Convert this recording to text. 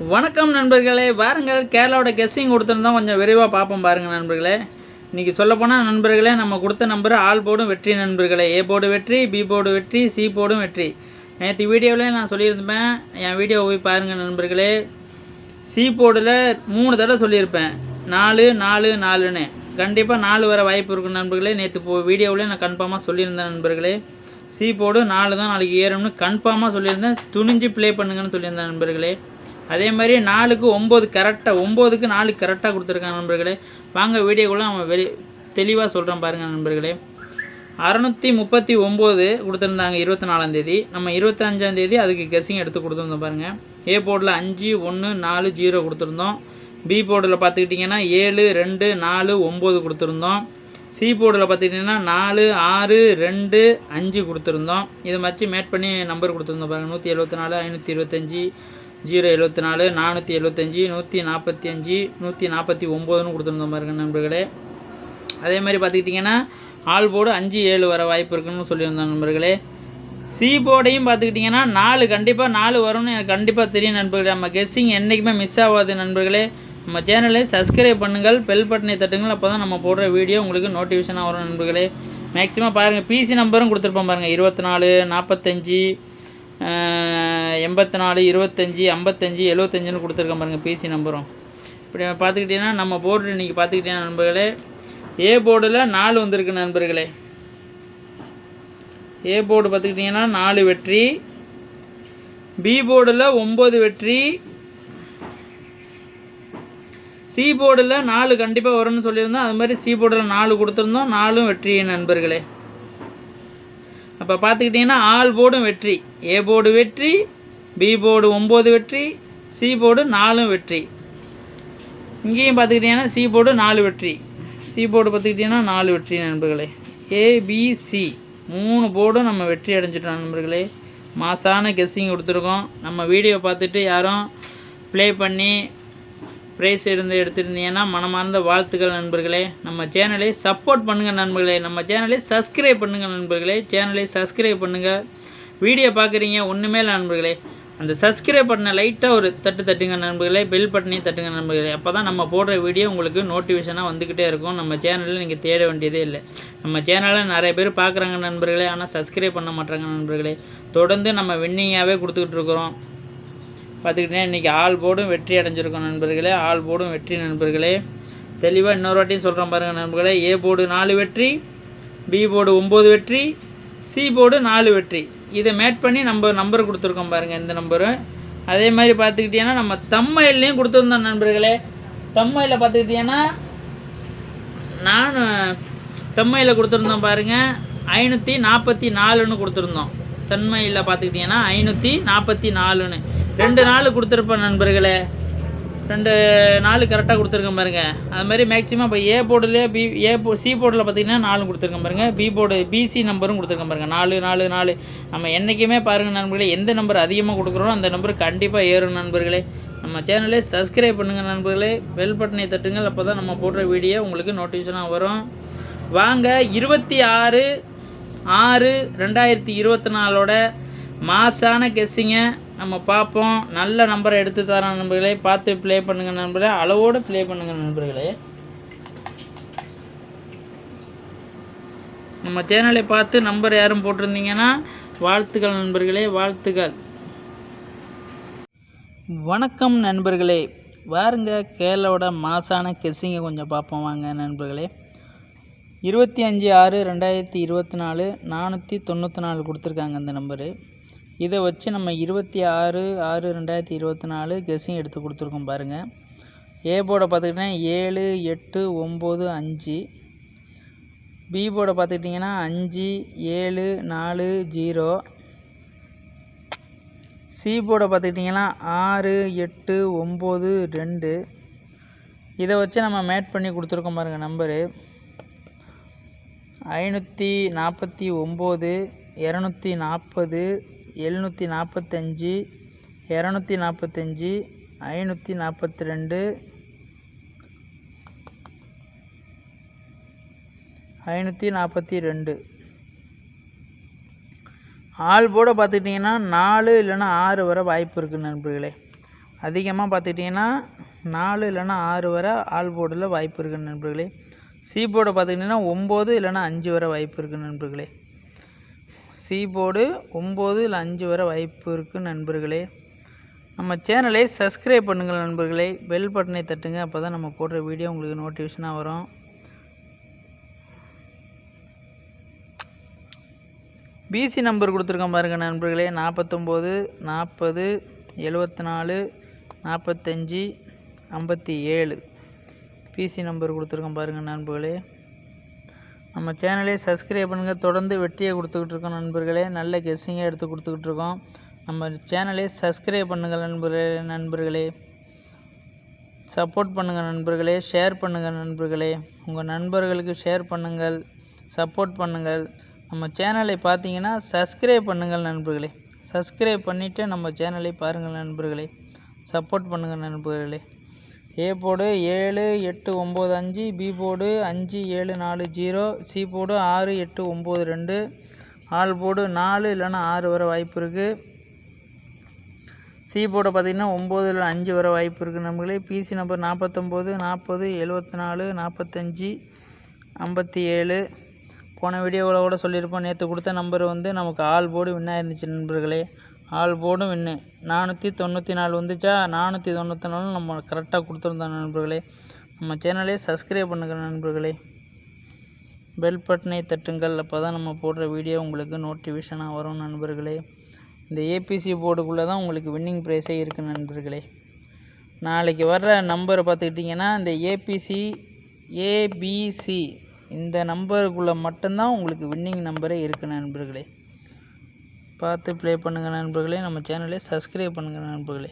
வணக்கம் நண்பர்களே, வாருங்கள் கேரளாவோட கெஸ்ஸிங் கொடுத்துருந்தோம். கொஞ்சம் விரைவாக பார்ப்போம் பாருங்கள் நண்பர்களே. இன்றைக்கி சொல்லப்போனால் நண்பர்களே, நம்ம கொடுத்த நம்பர் ஆல் போர்டும் வெற்றி நண்பர்களே. ஏ போர்டு வெற்றி, பி போர்டு வெற்றி, சி போர்டும் வெற்றி. நேற்று வீடியோவிலே நான் சொல்லியிருந்தேன், என் வீடியோவை போய் பாருங்கள் நண்பர்களே. சி போர்டில் 3 தடவை சொல்லியிருப்பேன், 4 4 4ன்னு. கண்டிப்பாக 4 வர வாய்ப்பு இருக்கும் நண்பர்களே. நேற்று வீடியோவிலே நான் கன்ஃபார்மாக சொல்லியிருந்தேன் நண்பர்களே. சி போர்டு 4 தான் நாளைக்கு ஏறும்னு கன்ஃபார்மாக சொல்லியிருந்தேன். துணிஞ்சு ப்ளே பண்ணுங்கன்னு சொல்லியிருந்தேன் நண்பர்களே. அதே மாதிரி 4க்கு 9 கரெக்டாக, 9க்கு 4 கரெக்டாக கொடுத்துருக்காங்க நண்பர்களே. வாங்க வீடியோக்குள்ளே நம்ம தெளிவாக சொல்கிறேன் பாருங்கள் நண்பர்களே. 639 கொடுத்துருந்தாங்க 24ஆம் தேதி. நம்ம 25ஆம் தேதி அதுக்கு கெஸ்ஸிங் எடுத்து கொடுத்துருந்தோம் பாருங்கள். ஏ போர்டில் 5 1 4 0 கொடுத்துருந்தோம். பி போர்டில் பார்த்துக்கிட்டிங்கன்னா 7 2 4 9 கொடுத்துருந்தோம். சி போர்டில் பார்த்துக்கிட்டிங்கன்னா 4 6 2 5 கொடுத்துருந்தோம். இதை வச்சு மேட் பண்ணி நம்பர் கொடுத்துருந்தோம் பாருங்கள். 174 525 074 475 145 149ன்னு கொடுத்துருந்தோம் பாருங்க நண்பர்களே. அதே மாதிரி பார்த்துக்கிட்டிங்கன்னா ஆல் போர்டு 5 7 வர வாய்ப்பு இருக்குன்னு சொல்லியிருந்தோம் நண்பர்களே. சி போர்டையும் பார்த்துக்கிட்டிங்கன்னா 4 கண்டிப்பாக 4 வரும்னு எனக்கு கண்டிப்பாக தெரியும் நண்பர்களே. நம்ம கெஸ்ஸிங் என்றைக்குமே மிஸ் ஆகாது நண்பர்களே. நம்ம சேனலை சப்ஸ்கிரைப் பண்ணுங்கள், பெல் பட்டனை தட்டுங்கள். அப்போ தான் நம்ம போடுற வீடியோ உங்களுக்கு நோட்டிஃபிகேஷனாக வரும் நண்பர்களே. மேக்ஸிமம் பாருங்கள், பிசி நம்பரும் கொடுத்துருப்போம் பாருங்கள். 24 45 84 25 55 75ன்னு கொடுத்துருக்கேன் பாருங்கள் பிசி நம்பரும். இப்படி பார்த்துக்கிட்டிங்கன்னா நம்ம போர்டு இன்றைக்கி பார்த்துக்கிட்டிங்கன்னா நண்பர்களே, ஏ போர்டில் 4 வந்திருக்கு நண்பர்களே. ஏ போர்டு பார்த்துக்கிட்டிங்கன்னா 4 வெற்றி, பி போர்டில் 9 வெற்றி, சி போர்டில் 4 கண்டிப்பாக வரும்னு சொல்லியிருந்தோம். அது மாதிரி சி போர்டில் 4 கொடுத்துருந்தோம், 4 வெற்றி நண்பர்களே. அப்போ பார்த்துக்கிட்டிங்கன்னா ஆல் போர்டும் வெற்றி. ஏ போர்டு வெற்றி, பி போர்டு 9 வெற்றி, சி போர்டு 4 வெற்றி. இங்கேயும் பார்த்துக்கிட்டிங்கன்னா சி போர்டு 4 வெற்றி. சி போர்டு பார்த்துக்கிட்டிங்கன்னா 4 வெற்றி நண்பர்களே. ஏபிசி 3 போர்டும் நம்ம வெற்றி அடைஞ்சிட்டோம் நண்பர்களே. மாசான கெஸ்ஸிங் கொடுத்துருக்கோம். நம்ம வீடியோ பார்த்துட்டு யாரும் ப்ளே பண்ணி ப்ரைஸ் எடுத்துருந்தீங்கன்னா மனமார்ந்த வாழ்த்துக்கள் நண்பர்களே. நம்ம சேனலை சப்போர்ட் பண்ணுங்கள் நண்பர்களே. நம்ம சேனலை சப்ஸ்கிரைப் பண்ணுங்கள் நண்பர்களே. சேனலை சப்ஸ்கிரைப் பண்ணுங்கள். வீடியோ பார்க்குறீங்க ஒன்றுமே இல்லை நண்பர்களே, அந்த சப்ஸ்கிரைப் பண்ண லைட்டாக ஒரு தட்டுங்க நண்பர்களே. பெல் பட்டனையும் தட்டுங்க நண்பர்களே. அப்போ தான் நம்ம போடுற வீடியோ உங்களுக்கு நோட்டிஃபிகேஷனாக வந்துக்கிட்டே இருக்கும். நம்ம சேனலில் நீங்கள் தேட வேண்டியதே இல்லை. நம்ம சேனலில் நிறைய பேர் பார்க்குறாங்க நண்பர்களே, ஆனால் சப்ஸ்கிரைப் பண்ண மாட்டாங்க நண்பர்களே. தொடர்ந்து நம்ம வின்னிங்காகவே கொடுத்துக்கிட்டு இருக்கிறோம். பார்த்துக்கிட்டீங்கன்னா இன்றைக்கி ஆல் போர்டும் வெற்றி அடைஞ்சிருக்கோம் நண்பர்களே. ஆல் போர்டும் வெற்றி நண்பர்களே. தெளிவாக இன்னொரு வாட்டியும் சொல்கிறோம் பாருங்கள் நண்பர்களே. ஏ போர்டு 4 வெற்றி, பி போர்டு 9 வெற்றி, சி போர்டு 4 வெற்றி. இதை மேட் பண்ணி நம்ம நம்பர் கொடுத்துருக்கோம் பாருங்கள், இந்த நம்பரு. அதே மாதிரி பார்த்துக்கிட்டிங்கன்னா நம்ம தம்மையிலையும் கொடுத்துருந்தோம் நண்பர்களே. தம்மையில் பார்த்துக்கிட்டிங்கன்னா நான் தம்மையில் கொடுத்துருந்தோம் பாருங்கள். 544ன்னு கொடுத்துருந்தோம். தன்மையில் பார்த்துக்கிட்டிங்கன்னா 544ன்னு 2 நாள் கொடுத்துருப்பேன் நண்பர்களே. 2 நாள் கரெக்டாக கொடுத்துருக்கேன் பாருங்கள். அது மாதிரி மேக்ஸிமம் இப்போ ஏ போர்டுலேயே சி போர்டில் பார்த்திங்கன்னா 4 கொடுத்துருக்கேன் பாருங்கள். பி போர்டு பிசி நம்பரும் கொடுத்துருக்கேன் பாருங்கள். 4 4 4. நம்ம என்றைக்குமே பாருங்கள் நண்பர்களே, எந்த நம்பர் அதிகமாக கொடுக்குறோம் அந்த நம்பர் கண்டிப்பாக ஏறும் நண்பர்களே. நம்ம சேனலை சப்ஸ்கிரைப் பண்ணுங்கள் நண்பர்களே. பெல் பட்டனை தட்டுங்கள். அப்போ தான் நம்ம போடுற வீடியோ உங்களுக்கு நோட்டிஃபிகேஷனாக வரும். வாங்க 26 6 2024 மாசான கெஸ்ஸிங்கை நம்ம பார்ப்போம். நல்ல நம்பரை எடுத்து தரோம் நண்பர்களே. பார்த்து ப்ளே பண்ணுங்கள் நண்பர்களே. அளவோடு ப்ளே பண்ணுங்கள் நண்பர்களே. நம்ம சேனலை பார்த்து நம்பர் யாரும் போட்டிருந்தீங்கன்னா வாழ்த்துக்கள் நண்பர்களே, வாழ்த்துக்கள். வணக்கம் நண்பர்களே, வாருங்க கேரளாவோட மாசான கெஸ்ஸிங்கை கொஞ்சம் பார்ப்போம் வாங்க நண்பர்களே. 25 6 2024 494 கொடுத்துருக்காங்க அந்த நம்பரு. இதை வச்சு நம்ம 26 6 2024 கெஸ்ஸிங் எடுத்து கொடுத்துருக்கோம் பாருங்கள். ஏ போர்டை பார்த்துக்கிட்டிங்கன்னா 7 8 9 5, பி போர்டை பார்த்துக்கிட்டிங்கன்னா 5 7 4 0, சி போர்டை பார்த்துக்கிட்டிங்கன்னா 6 8 9 2. இதை வச்சு நம்ம மேட் பண்ணி கொடுத்துருக்கோம் பாருங்கள் நம்பரு. 549 240 745 245 542 542. ஆல் போர்டை பார்த்துக்கிட்டிங்கன்னா 4 இல்லைன்னா 6 வர வாய்ப்பு இருக்குது நண்பர்களே. அதிகமாக பார்த்துக்கிட்டிங்கன்னா 4 இல்லைன்னா 6 வரை ஆல் போர்டில் வாய்ப்பு இருக்குது நண்பர்களே. சி போர்டை பார்த்துக்கிட்டிங்கன்னா 9 இல்லைன்னா 5 வரை வாய்ப்பு இருக்குது நண்பர்களே. சி போர்டு 9 இல்லை 5 வரை வாய்ப்பு இருக்குது நண்பர்களே. நம்ம சேனலை சப்ஸ்கிரைப் பண்ணுங்கள் நண்பர்களே. பெல் பட்டனை தட்டுங்க, அப்போ தான் நம்ம போடுற வீடியோ உங்களுக்கு நோட்டிஃபிகேஷனாக வரும். பிசி நம்பர் கொடுத்துருக்கோம் பாருங்கள் நண்பர்களே. 49 40 74 45 57 பிசி நம்பர் கொடுத்துருக்கோம் பாருங்கள் நண்பர்களே. நம்ம சேனலை சப்ஸ்கிரைப் பண்ணுங்கள். தொடர்ந்து வெற்றியை கொடுத்துக்கிட்டு இருக்கோம் நண்பர்களே. நல்ல கெஸ்ஸிங்காக எடுத்து கொடுத்துக்கிட்டு இருக்கோம். நம்ம சேனலை சப்ஸ்கிரைப் பண்ணுங்கள் நண்பர்களே. சப்போர்ட் பண்ணுங்கள் நண்பர்களே. ஷேர் பண்ணுங்கள் நண்பர்களே. உங்கள் நண்பர்களுக்கு ஷேர் பண்ணுங்கள், சப்போர்ட் பண்ணுங்கள். நம்ம சேனலை பார்த்தீங்கன்னா சப்ஸ்கிரைப் பண்ணுங்கள் நண்பர்களே. சப்ஸ்கிரைப் பண்ணிவிட்டு நம்ம சேனலை பாருங்கள் நண்பர்களே. சப்போர்ட் பண்ணுங்கள் நண்பர்களே. A board 7 8 9 5, B board 5 7 4 0, C board 6 8 9 2, all board 4 இல்லைன்னா 6 வரை வாய்ப்பு இருக்குது. சி போர்டை பார்த்திங்கன்னா 9 இல்லை 5 வரை வாய்ப்பு இருக்குது நண்பர்களே. PC number 49 40 74 45 57. போன வீடியோவில் கூட சொல்லியிருப்போம். நேற்று கொடுத்த நம்பர் வந்து நமக்கு ஆல் போர்டு வின்னாக இருந்துச்சு நண்பர்களே. ஆல் போர்டும் வின்னு 494 வந்துச்சா. 494 நம்ம கரெக்டாக கொடுத்துருந்தோம் நண்பர்களே. நம்ம சேனலே சப்ஸ்கிரைப் பண்ணுங்கள் நண்பர்களே. பெல் பட்டனை தட்டுங்கள், அப்போ தான் நம்ம போடுற வீடியோ உங்களுக்கு நோட்டிஃபிகேஷனாக வரும் நண்பர்களே. இந்த ஏபிசி போர்டுக்குள்ளே தான் உங்களுக்கு வின்னிங் ப்ரைஸே இருக்குது நண்பர்களே. நாளைக்கு வர்ற நம்பரை பார்த்துக்கிட்டிங்கன்னா இந்த ஏபிசி இந்த நம்பருக்குள்ளே மட்டும்தான் உங்களுக்கு வின்னிங் நம்பரே இருக்குது நண்பர்களே. பார்த்து ப்ளே பண்ணுங்கள் நண்பர்களே. நம்ம சேனலை சப்ஸ்கிரைப் பண்ணுங்கள் நண்பர்களே.